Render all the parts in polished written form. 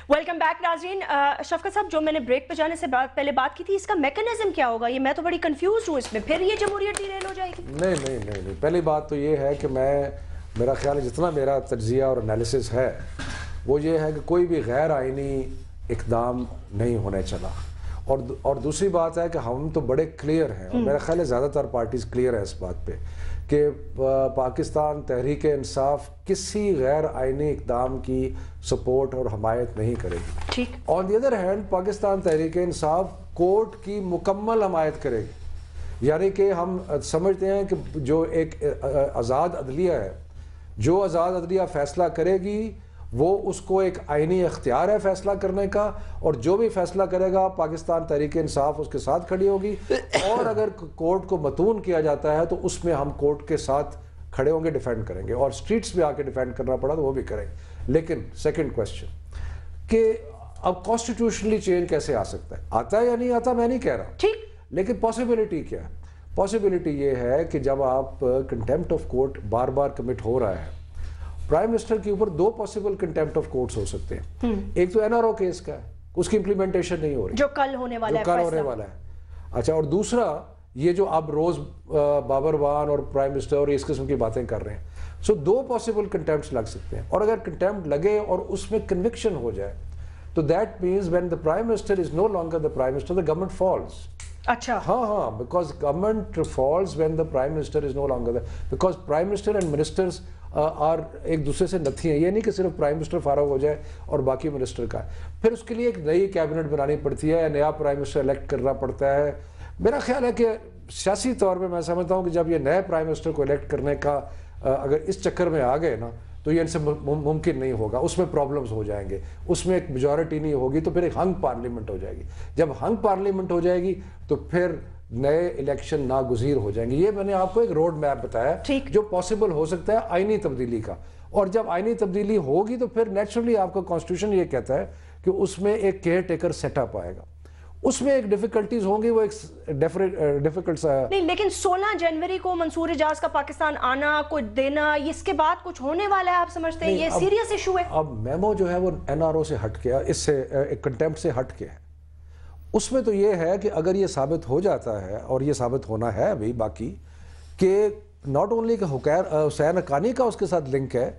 Welcome back ناظرین. شفقت صاحب, جو میں نے بریک پہ جانے سے پہلے بات کی تھی, اس کا میکنزم کیا ہوگا؟ یہ میں تو بڑی کنفیوز ہوں اس میں. پھر یہ جمہوریت ڈیریل ہو جائے گی؟ نہیں. پہلی بات تو یہ ہے کہ میرا خیال ہے جتنا میرا تجزیہ اور انالیسس ہے وہ یہ ہے کہ کوئی بھی غیر آئینی اقدام نہیں ہونے چلا. اور دوسری بات ہے کہ ہم تو بڑے کلیئر ہیں, اور میرا خیال ہے زیادہ تر پارٹیز کلیئر ہے اس بات پہ کہ پاکستان تحریک انصاف کسی غیر آئینی اقدام کی سپورٹ اور حمایت نہیں کرے گی. آن the other hand Pakistan Tehreek Insaf court کی مکمل حمایت کرے گی. یعنی کہ ہم سمجھتے ہیں کہ جو ایک آزاد عدلیہ ہے, جو آزاد عدلیہ فیصلہ کرے گی وہ اس کو ایک آئینی اختیار ہے فیصلہ کرنے کا, اور جو بھی فیصلہ کرے گا پاکستان تحریک انصاف اس کے ساتھ کھڑی ہوگی. اور اگر کورٹ کو متون کیا جاتا ہے تو اس میں ہم کورٹ کے ساتھ کھڑے ہوں گے, ڈیفینڈ کریں گے, اور سٹریٹس پہ آ کے ڈیفینڈ کرنا پڑا تو وہ بھی کریں گے. لیکن سیکنڈ کوسچن کہ اب کانسٹیٹیوشنلی چینج کیسے آ سکتا ہے؟ آتا ہے یا نہیں آتا میں نہیں کہہ رہا, لیکن پاسبلٹی کیا ہے؟ پاسبلٹی یہ ہے کہ جب آپ کنٹیمپٹ آف کورٹ بار بار کمٹ ہو رہا ہے, پرائم منسٹر کے اوپر دو پاسبل کنٹیمپٹ آف کورٹس ہو سکتے ہیں. ایک تو NRO کیس کا ہے, اس کی امپلیمنٹیشن نہیں ہو رہی, جو کل ہونے والا ہے. اچھا, اور دوسرا یہ جو اب روز بابر وان اور پرائم منسٹر اور اس قسم کی باتیں کر رہے ہیں. سو دو پاسبل کنٹیمپٹس لگ سکتے ہیں, اور اگر کنٹیمپٹ لگے اور اس میں کنوکشن ہو جائے تو that means when the prime minister is no longer the prime minister, the government falls. اچھا, ہاں, because government falls when the prime minister is no longer, because prime minister and ministers اور ایک دوسرے سے نتھی ہیں. یہ نہیں کہ صرف پرائم منسٹر فارغ ہو جائے اور باقی منسٹر کا, پھر اس کے لیے ایک نئی کیبنٹ بنانی پڑتی ہے یا نیا پرائم منسٹر الیکٹ کرنا پڑتا ہے. میرا خیال ہے کہ سیاسی طور پہ میں سمجھتا ہوں کہ جب یہ نئے پرائم منسٹر کو الیکٹ کرنے کا اگر اس چکر میں آ گئے نا تو یہ ان سے ممکن نہیں ہوگا. اس میں پرابلمز ہو جائیں گے, اس میں ایک میجورٹی نہیں ہوگی, تو پھر ایک ہنگ پارلیمنٹ ہو جائے گی. جب ہنگ پارلیمنٹ ہو جائے گی تو پھر نئے الیکشن ناگزیر ہو جائیں گے. یہ میں نے آپ کو ایک روڈ میپ بتایا جو پاسبل ہو سکتا ہے آئینی تبدیلی کا. اور جب آئینی تبدیلی ہوگی تو پھر نیچرلی آپ کا کانسٹیٹیوشن یہ کہتا ہے کہ اس میں ایک کیئر ٹیکر سیٹ اپ آئے گا. اس میں ایک ڈیفیکلٹیز ہوں گی, وہ ایک ڈیفیکلٹ نہیں, لیکن 16 جنوری کو منصور اعجاز کا پاکستان آنا, کچھ دینا, اس کے بعد کچھ ہونے والا ہے؟ آپ سمجھتے ہیں یہ سیریس ایشو ہے؟ اب میمو جو ہے وہ NRO سے ہٹ کے, اس سے ایک کنٹیمپٹ سے ہٹ کے ہے. اس میں تو یہ ہے کہ اگر یہ ثابت ہو جاتا ہے, اور یہ ثابت ہونا ہے ابھی باقی, کہ ناٹ اونلی کہ حسین حقانی کا اس کے ساتھ لنک ہے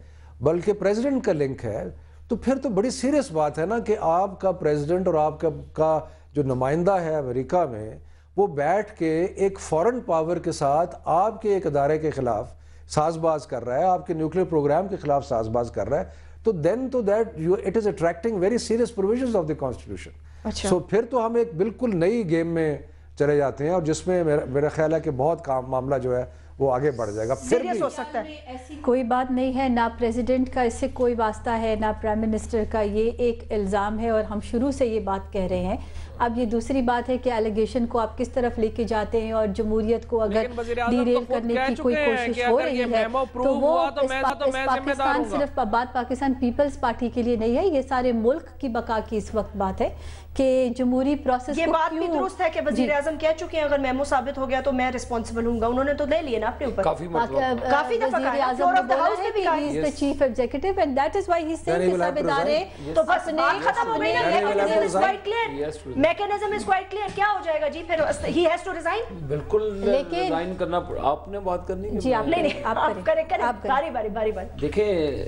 بلکہ پریزیڈنٹ کا لنک ہے, تو پھر تو بڑی سیریس بات ہے نا کہ آپ کا پریزیڈنٹ اور آپ کا جو نمائندہ ہے امریکہ میں, وہ بیٹھ کے ایک فورن پاور کے ساتھ آپ کے ایک ادارے کے خلاف ساز باز کر رہا ہے, آپ کے نیوکلیر پروگرام کے خلاف ساز باز کر رہا ہے. تو دین to that it is attracting very serious provisions of the constitution. So پھر تو ہم ایک بالکل نئی گیم میں چلے جاتے ہیں, اور جس میں میرا خیال ہے کہ بہت معاملہ جو ہے وہ آگے بڑھ جائے گا. سیریس ہو سکتا ہے. ایسی کوئی بات نہیں ہے, نہ پریزیڈنٹ کا اس سے کوئی واسطہ ہے, نہ پرائم منسٹر کا. یہ ایک الزام ہے اور ہم شروع سے یہ بات کہہ رہے ہیں. اب یہ دوسری بات ہے کہ ایلیگیشن کو آپ کس طرف لے کے جاتے ہیں, اور جمہوریت کو اگر ڈیریل کرنے کی کوئی کوشش ہو رہی ہے تو وہ پاکستان صرف بات پاکستان پیپلز پارٹی کے لیے نہیں ہے, یہ سارے ملک کی بقا کی اس وقت بات ہے کہ جمہوری پروسیس. یہ بات بھی درست ہے کہ وزیر اعظم کہہ چکے ہیں اگر میمو ثابت ہو گیا تو میں رسپانسبل ہوں گا. انہوں نے تو لے لیا نا اپنے اوپر, کافی دفعہ وزیر اعظم نے بولا ہے کہ he is the chief executive and that is why he is saying کہ صاحب ادارے تو بس بات ختم ہو گئی نا. Mechanism is quite clear, mechanism is quite clear. کیا ہو جائے گا جی پھر؟ he has to resign. بالکل ریزائن کرنا. آپ نے بات کرنی ہے؟ جی آپ نہیں, آپ کریں باری باری. دیکھیں,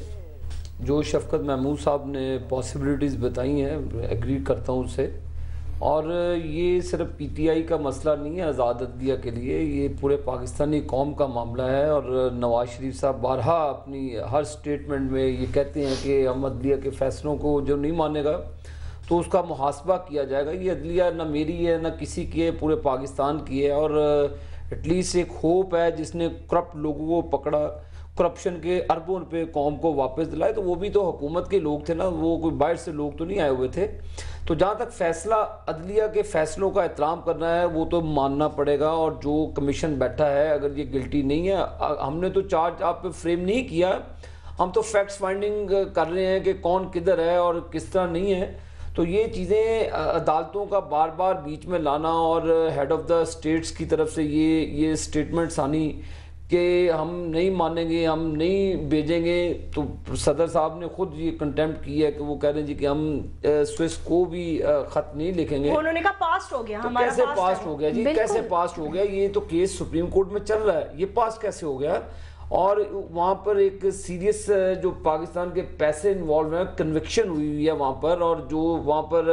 جو شفقت محمود صاحب نے پاسبلٹیز بتائی ہیں, ایگری کرتا ہوں اس سے. اور یہ صرف پی ٹی آئی کا مسئلہ نہیں ہے آزاد عدلیہ کے لیے, یہ پورے پاکستانی قوم کا معاملہ ہے. اور نواز شریف صاحب بارہا اپنی ہر سٹیٹمنٹ میں یہ کہتے ہیں کہ ہم عدلیہ کے فیصلوں کو جو نہیں مانے گا تو اس کا محاسبہ کیا جائے گا. یہ عدلیہ نہ میری ہے نہ کسی کی ہے, پورے پاکستان کی ہے. اور ایٹ لیسٹ ایک ہوپ ہے جس نے کرپٹ لوگوں کو پکڑا, کرپشن کے اربوں پہ قوم کو واپس دلائے, تو وہ بھی تو حکومت کے لوگ تھے نا, وہ کوئی باہر سے لوگ تو نہیں آئے ہوئے تھے. تو جہاں تک فیصلہ عدلیہ کے فیصلوں کا احترام کرنا ہے وہ تو ماننا پڑے گا. اور جو کمیشن بیٹھا ہے اگر یہ گلٹی نہیں ہے, ہم نے تو چارج آپ پہ فریم نہیں کیا, ہم تو فیکٹس فائنڈنگ کر رہے ہیں کہ کون کدھر ہے اور کس طرح نہیں ہے. تو یہ چیزیں عدالتوں کا بار بار بیچ میں لانا اور ہیڈ آف دا اسٹیٹس کی طرف سے یہ سٹیٹمنٹس آنی کہ ہم نہیں مانیں گے، ہم نہیں بھیجیں گے، تو صدر صاحب نے خود یہ کنٹیمپٹ کی ہے کہ وہ کہہ رہے ہیں جی کہ ہم سوئس کو بھی خط نہیں لکھیں گے. انہوں نے کہا پاسٹ ہو گیا، ہمارا کیسے پاسٹ ہو گیا جی؟ کیسے پاسٹ ہو گیا؟ یہ تو کیس سپریم کورٹ میں چل رہا ہے، یہ پاسٹ کیسے ہو گیا؟ اور وہاں پر ایک سیریس جو پاکستان کے پیسے انوالو ہیں، کنوکشن ہوئی ہے وہاں پر، اور جو وہاں پر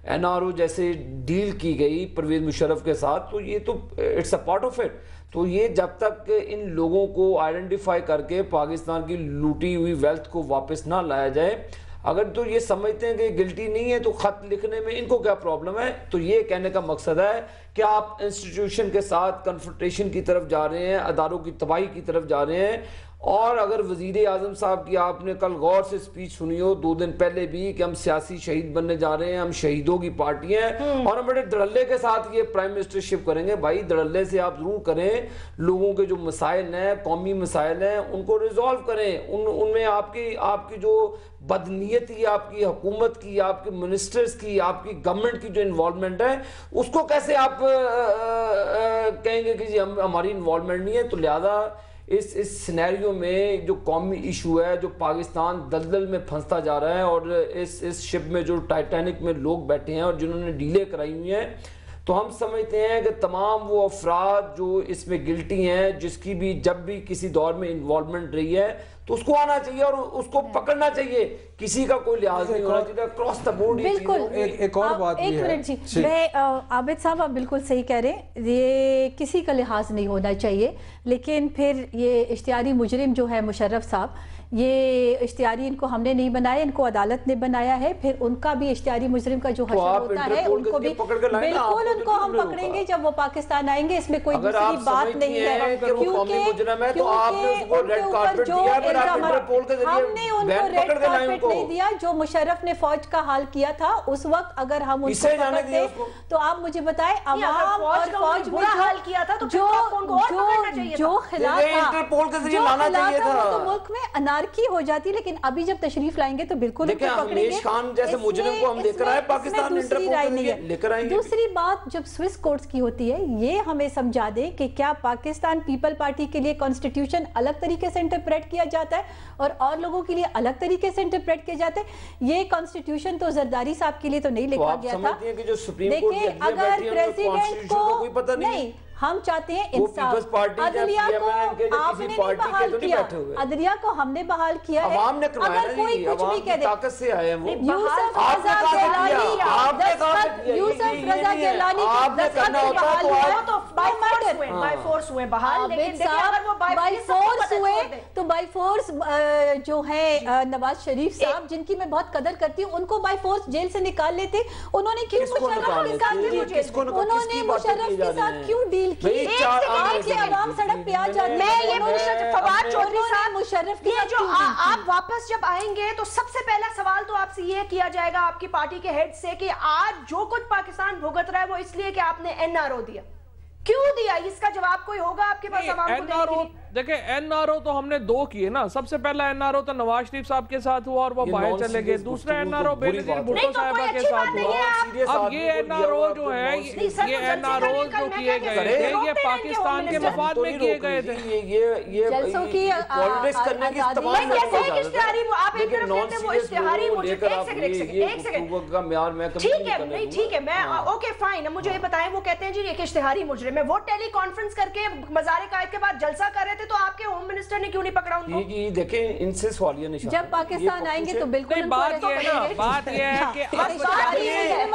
این آر او جیسے ڈیل کی گئی پرویز مشرف کے ساتھ، تو یہ تو it's a part of it. تو یہ جب تک ان لوگوں کو آئیڈینٹیفائی کر کے پاکستان کی لوٹی ہوئی ویلتھ کو واپس نہ لایا جائے، اگر تو یہ سمجھتے ہیں کہ گلٹی نہیں ہے تو خط لکھنے میں ان کو کیا پرابلم ہے؟ تو یہ کہنے کا مقصد ہے کہ آپ انسٹیٹیوشن کے ساتھ کنفرنٹیشن کی طرف جا رہے ہیں، اداروں کی تباہی کی طرف جا رہے ہیں. اور اگر وزیر اعظم صاحب کی آپ نے کل غور سے سپیچ سنی ہو 2 دن پہلے بھی کہ ہم سیاسی شہید بننے جا رہے ہیں، ہم شہیدوں کی پارٹی ہیں اور ہم بڑے دڑلے کے ساتھ یہ پرائم منسٹر شپ کریں گے. بھائی دڑلے سے آپ ضرور کریں، لوگوں کے جو مسائل ہیں، قومی مسائل ہیں، ان کو ریزالو کریں. ان میں آپ کی جو بدنیتی، آپ کی حکومت کی، آپ کے منسٹرز کی، آپ کی گورنمنٹ کی جو انوالومنٹ ہے، اس کو کیسے آپ کہیں گے کہ جی ہماری انوالومنٹ نہیں ہے؟ تو لہذا اس سینیریو میں جو قومی ایشو ہے، جو پاکستان دلدل میں پھنستا جا رہا ہے، اور اس شپ میں جو ٹائٹینک میں لوگ بیٹھے ہیں اور جنہوں نے ڈیلے کرائی ہوئی ہیں، تو ہم سمجھتے ہیں کہ تمام وہ افراد جو اس میں گلٹی ہیں، جس کی بھی جب بھی کسی دور میں انوالومنٹ رہی ہے، تو اس کو آنا چاہیے اور اس کو پکڑنا چاہیے. کسی کا کوئی لحاظ نہیں ہونا چاہیے، کراس دا بورڈ. بالکل. ایک اور بات یہ ہے، ایک منٹ جی، میں عابد صاحب آپ بالکل صحیح کہہ رہے ہیں، یہ کسی کا لحاظ نہیں ہونا چاہیے، لیکن پھر یہ اشتہاری مجرم جو ہے مشرف صاحب، یہ اشتہاری ان کو ہم نے نہیں بنایا، ان کو عدالت نے بنایا ہے. پھر ان کا بھی اشتہاری مجرم کا جو حشر ہوتا ہے، ان کو بھی بالکل ان کو ہم پکڑیں گے جب وہ پاکستان آئیں گے. اس میں کوئی دوسری بات نہیں ہے، کیونکہ ہم نے ان کو ریڈ کارپٹ نہیں دیا. جو مشرف نے فوج کا حال کیا تھا اس وقت، اگر ہم ان کو پکڑتے تو آپ مجھے بتائیں عوام اور فوج میں جو خلاف تھا تو ملک میں انارکی ہو جاتی. لیکن ابھی جب تشریف لائیں گے تو بالکل ان کو پکڑیں گے. خان جیسے مجرم کو ہم دیکھ رہا ہے پاکستان دوسری رائے نہیں ہے. دوسری بات جب سوئس کورٹس کی ہوتی ہے، یہ ہمیں سمجھا دیں کہ کیا پاکستان پیپل پارٹی کے لیے کانسٹیٹیوشن الگ طریقے سے انٹرپریٹ کیا جاتا ہے اور لوگوں کے لیے الگ طریقے سے انٹرپریٹ کیا جاتا ہے؟ یہ کانسٹیٹیوشن تو زرداری صاحب کے لیے تو نہیں لکھا گیا تھا. دیکھیں اگر پریزیڈنٹ کو نہیں، ہم چاہتے ہیں انصاف. عدلیہ کو آپ نے نہیں بحال کیا، عدلیہ کو ہم نے بحال کیا ہے. اگر کوئی کچھ بھی کہہ دے، یوسف رضا گیلانی یوسف رضا گیلانی دستخط بحال ہوا تو بائی مرڈر، بائی فورس ہوئے بحال. لیکن اگر وہ بائی فورس ہوئے تو بائی فورس جو ہیں نواز شریف صاحب، جن کی میں بہت قدر کرتی ہوں، ان کو بائی فورس جیل سے نکال لیتے. انہوں نے کیوں مشرف کے ساتھ کیوں ڈیل کی؟ عوام سڑک پہ آ جاتے ہیں. فواد چودھری صاحب مشرف کی جو آپ واپس جب آئیں گے تو سب سے پہلا سوال تو آپ سے یہ کیا جائے گا آپ کی پارٹی کے ہیڈ سے کہ آج جو کچھ پاکستان بھگت رہا ہے وہ اس لیے کہ آپ نے این آر او دیا. کیوں دیا؟ اس کا جواب کوئی ہوگا آپ کے پاس عوام کو دینے کے لیے؟ دیکھیں این آر او تو ہم نے 2 کیے نا. سب سے پہلا این آر او تو نواز شریف صاحب کے ساتھ ہوا اور وہ باہر چلے گئے. دوسرا این آر او بے نظیر بھٹو صاحبہ کے ساتھ ہوا. اب یہ این آر او جو ہے، یہ این آر او جو کیے گئے تھے، یہ پاکستان کے مفاد میں کیے گئے تھے. جلسوں کی پالیٹکس کرنے کی تمام ٹھیک ہے، میں اوکے فائن. مجھے یہ بتائیں، وہ کہتے ہیں جی ایک اشتہاری مجرم ہے، وہ ٹیلی کانفرنس کر کے مزار قائد کے بعد جلسہ کر رہے تھے، تو آپ کے ہوم منسٹر نے کیوں نہیں پکڑا ان کو؟ یہ دیکھیں ان سے سوالیہ نشان. جب پاکستان آئیں گے تو بالکل بات یہ ہے کہ یہ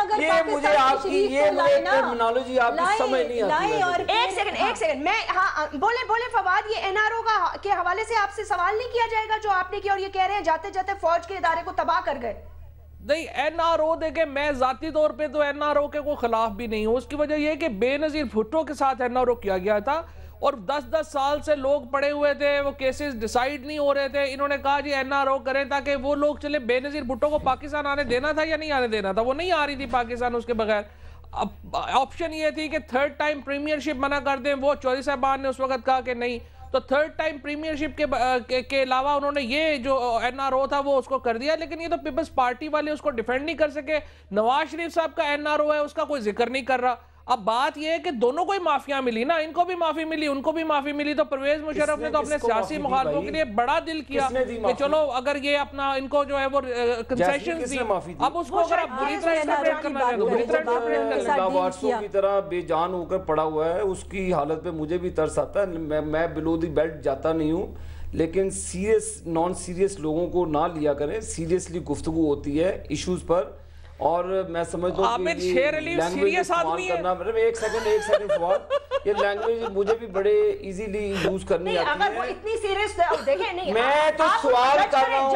مجھے آپ کی یہ ٹرمینالوجی آپ کی سمجھ نہیں آتی. ایک سیکنڈ میں بولے فواد، یہ این آر او کے حوالے سے آپ سے سوال نہیں کیا جائے گا جو آپ نے کیا، اور یہ کہہ رہے ہیں جاتے جاتے فوج کے ادارے کو تباہ کر گئے؟ نہیں، این آر او دیکھیں، میں ذاتی طور پہ تو این آر او کے کوئی خلاف بھی نہیں ہوں. اس کی وجہ یہ ہے کہ بے نظیر بھٹو کے ساتھ این آر او کیا گیا تھا اور 10 سال سے لوگ پڑے ہوئے تھے، وہ کیسز ڈیسائیڈ نہیں ہو رہے تھے. انہوں نے کہا جی این آر او کریں تاکہ وہ لوگ چلے. بے نظیر بھٹو کو پاکستان آنے دینا تھا یا نہیں آنے دینا تھا؟ وہ نہیں آ رہی تھی پاکستان اس کے بغیر. آپشن یہ تھی کہ 3rd ٹائم پریمیئرشپ منع کر دیں. وہ چودھری صاحبان نے اس وقت کہا کہ نہیں، تو 3rd ٹائم پریمیئرشپ کے علاوہ انہوں نے یہ جو این آر او تھا وہ اس کو کر دیا. لیکن یہ تو پیپلز پارٹی والے اس کو ڈیفینڈ نہیں کر سکے. نواز شریف صاحب کا این آر او ہے، اس کا کوئی ذکر نہیں کر رہا. اب بات یہ ہے کہ دونوں کو ہی معافیاں ملی نا, ان کو بھی معافی ملی, ان کو بھی معافی ملی, تو پرویز مشرف نے تو اپنے سیاسی مخالفوں کے لیے بڑا دل کیا کہ چلو اگر یہ اپنا ان کو جو ہے وہ کنسیشن دی, اب اس کو اگر آپ بری طرح انٹرپریٹ کرنا چاہتے ہیں, بری طرح انٹرپریٹ کرنا چاہتے وارسو کی طرح بے جان ہو کر پڑا ہوا ہے, اس کی حالت پہ مجھے بھی ترس آتا ہے. میں بلو دی بیلٹ جاتا نہیں ہوں, لیکن سیریس نان سیریس لوگوں کو نہ لیا کریں. سیریسلی گفتگو ہوتی ہے ایشوز پر, اور میں سمجھتا ہوں کہ یہ لینگویج استعمال کرنا, ایک سیکنڈ فواد, یہ لینگویج مجھے بھی بڑے ایزیلی یوز کرنی آتی ہے. اگر وہ اتنی سیریس دیکھیں نہیں, میں تو سوال کر رہا ہوں,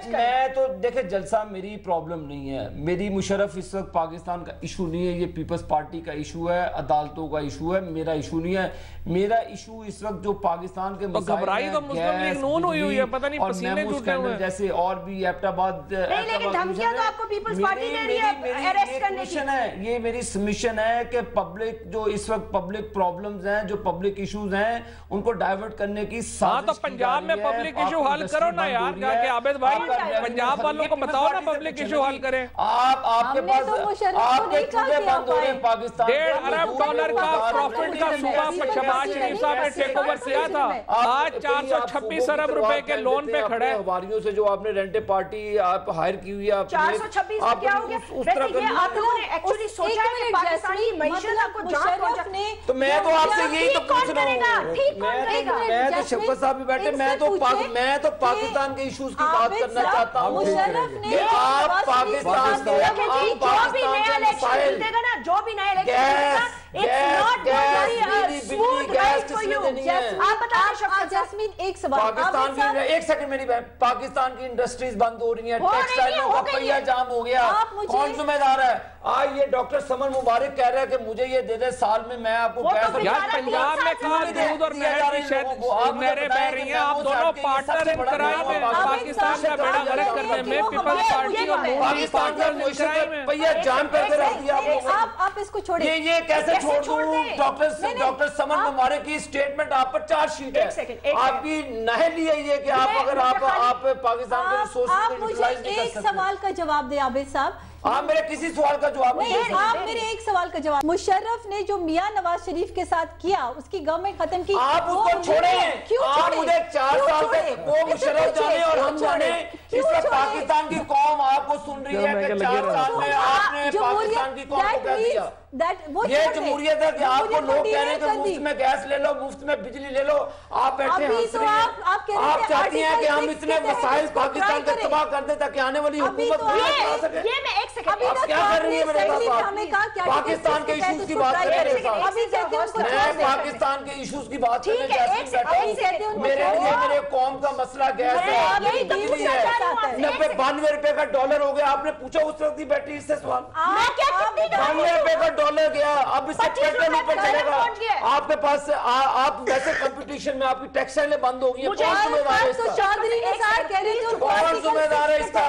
میں تو دیکھیں جلسہ میری پرابلم نہیں ہے, میری مشرف اس وقت پاکستان کا ایشو نہیں ہے, یہ پیپلز پارٹی کا ایشو ہے, عدالتوں کا ایشو ہے, میرا ایشو نہیں ہے. میرا ایشو اس وقت جو پاکستان کے مسائل ہیں, گیس, بجلی اور میمو جیسے, اور بھی ایبٹ آباد, یہ میری سمیشن ہے کہ پبلک جو اس وقت پبلک پرابلمز ہیں, جو پبلک ایشوز ہیں, ان کو ڈائیورٹ کرنے کی سازش تو پنجاب میں پبلک ایشو حل کرو نا یار, جا کے عابد بھائی پنجاب والوں کو بتاؤ نا پبلک ایشو حل کریں. آپ کے پاس آپ کے چولہے بند ہو رہے ہیں پاکستان, $1.5 ارب کا پروفٹ کا صوبہ شہباز شریف صاحب نے ٹیک اوور کیا تھا, آج 426 ارب روپے کے لون پہ کھڑے ہیں. ہماریوں سے جو آپ نے رینٹ پارٹی آپ ہائر کی ہوئی ہے, 426 میں کیا ہو گیا, ویسے یہ آپ لوگوں نے ایکچولی سوچا ہے کہ پاکستانی معیشت کو جان پہنچا, تو میں تو آپ سے یہی تو پوچھ رہا ہوں, میں تو شفقت صاحب بھی بیٹھے, میں تو پاکستان کے ایشوز کی بات کرنا چاہتا ہوں کہ آپ پاکستان کے مسائل, جو بھی نئے الیکشن پاکستان کی انڈسٹریز بند ہو رہی ہیں, ٹیکسٹائلوں کا پہیہ جام ہو گیا, کون ذمہ دار ہے؟ آج یہ ڈاکٹر سمن مبارک کہہ رہے ہیں کہ مجھے یہ دے دے, سال میں آپ کو یار پنجاب میں کہاں دودھ اور نہر کی نہریں بہ رہی ہیں, آپ دونوں پارٹنر ان کرائی میں پاکستان کا بیڑا غرق کرنے میں, پیپلز پارٹی اور پاکستان کا معیشت میں پہیہ جام کر کے رکھ دیا آپ اس کو چھوڑیں. یہ کیسے چھوڑ دوں؟ ڈاکٹر سمن مبارک کی سٹیٹمنٹ آپ پر چارج شیٹ ہے, آپ کی نہل یہ کہ آپ اگر آپ پاکستان کے ریسورسز کو یوٹیلائز نہیں کر سکتے. ایک سوال کا جواب دیں عابد صاحب. آپ میرے کسی سوال کا جواب نہیں دے سکتے. آپ میرے ایک سوال کا جواب, مشرف نے جو میاں نواز شریف کے ساتھ کیا, اس کی گورنمنٹ ختم کی, آپ اس کو چھوڑیں. آپ مجھے 4 سال سے وہ مشرف جانے اور ہم جانے, اس وقت پاکستان کی قوم آپ کو سن رہی ہے کہ 4 سال میں آپ نے پاکستان کی قوم کو کہہ دیا. یہ جمہوریت ہے کہ آپ کو لوگ کہہ رہے ہیں کہ مفت میں گیس لے لو, مفت میں بجلی لے لو, آپ بیٹھے ہنس رہے ہیں. آپ چاہتی ہیں کہ ہم اتنے مسائل پاکستان کے تباہ کر دیں تاکہ آنے والی حکومت بنا سکے. یہ میں ایک سیکنڈ, آپ کیا کر رہی ہیں میرے پاس؟ پاکستان کے ایشوز کی بات کریں میرے ساتھ, میں پاکستان کے ایشوز کی بات کرنے جیسے میرے لیے میرے قوم کا مسئلہ گیس ہے, بجلی ہے, 92 روپے کا ڈالر ہو گیا. آپ نے پوچھا اس وقت ہی بیٹھی اس سے سوال, 92 روپے کا ڈالر گیا, اب اس سے پیٹرول اوپر چلے گا. آپ کے پاس آپ ویسے کمپٹیشن میں آپ کی ٹیکسٹائلیں بند ہو گئی ہیں, کون ذمہ دار ہے اس کا؟ کون ذمہ دار ہے اس کا؟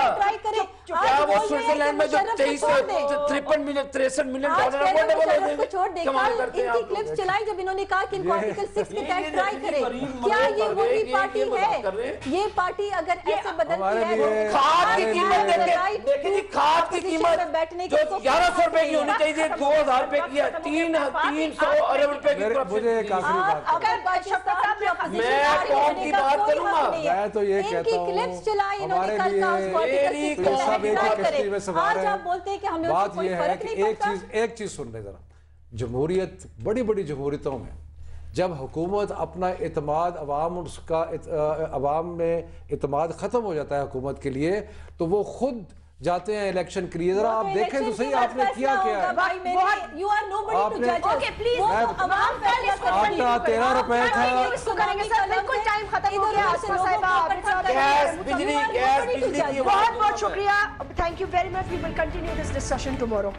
کیا وہ سوئٹزرلینڈ میں جو 63 ملین ڈالر ہے وہ ڈبل ہو جائیں گے؟ کمال کرتے ہیں آپ لوگ. چلائیں جب انہوں نے کہا کہ ان کو آرٹیکل 6 میں ٹیکس ٹرائی کریں, کیا یہ وہی پارٹی ہے؟ یہ پارٹی اگر ایسے بدلتی ہے, کھاد کی قیمت دیکھیں جی, کھاد کی قیمت جو 1100 روپے کی ہونی چاہیے 2000 روپے کی ہے, 300 ارب روپے کی. مجھے ایک آخری بات, میں قوم کی بات کروں گا, میں تو یہ کہتا ہوں ہمارے لیے بات یہ ہے کہ ایک چیز سن لیں ذرا. جمہوریت, بڑی بڑی جمہوریتوں میں جب حکومت اپنا اعتماد عوام میں اعتماد ختم ہو جاتا ہے حکومت کے لیے, تو وہ خود جاتے ہیں الیکشن کے لیے. ذرا آپ دیکھیں تو صحیح آپ نے کیا کیا ہے. آپ نے 13 روپے تھا, بہت بہت شکریہ. Thank you very much. We will continue this discussion tomorrow.